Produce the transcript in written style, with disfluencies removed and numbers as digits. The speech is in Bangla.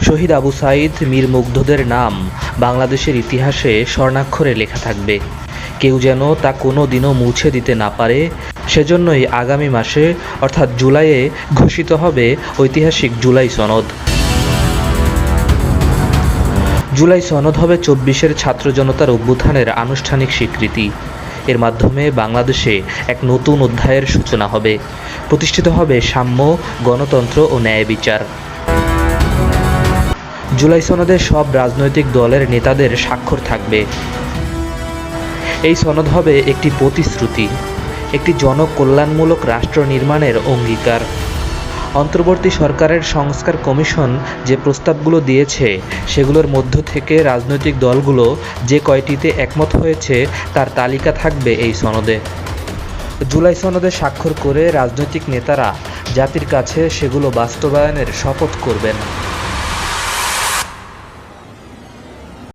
শহীদ আবু সাঈদ মীর মুগ্ধদের নাম বাংলাদেশের ইতিহাসে স্বর্ণাক্ষরে লেখা থাকবে। কেউ যেন তা কোনো দিনও মুছে দিতে না পারে, সেজন্যই আগামী মাসে অর্থাৎ জুলাইয়ে ঘোষিত হবে ঐতিহাসিক জুলাই সনদ। জুলাই সনদ হবে ২৪-এর ছাত্র জনতার অভ্যুত্থানের আনুষ্ঠানিক স্বীকৃতি। এর মাধ্যমে বাংলাদেশে এক নতুন অধ্যায়ের সূচনা হবে। প্রতিষ্ঠিত হবে সাম্য, গণতন্ত্র ও ন্যায় বিচার। জুলাই সনদে সব রাজনৈতিক দলের নেতাদের স্বাক্ষর থাকবে। এই সনদ হবে একটি প্রতিশ্রুতি, একটি জনকল্যাণমূলক রাষ্ট্র নির্মাণের অঙ্গীকার। অন্তর্বর্তী সরকারের সংস্কার কমিশন যে প্রস্তাবগুলো দিয়েছে, সেগুলোর মধ্য থেকে রাজনৈতিক দলগুলো যে কয়টিতে একমত হয়েছে তার তালিকা থাকবে এই সনদে। জুলাই সনদে স্বাক্ষর করে রাজনৈতিক নেতারা জাতির কাছে সেগুলো বাস্তবায়নের শপথ করবেন।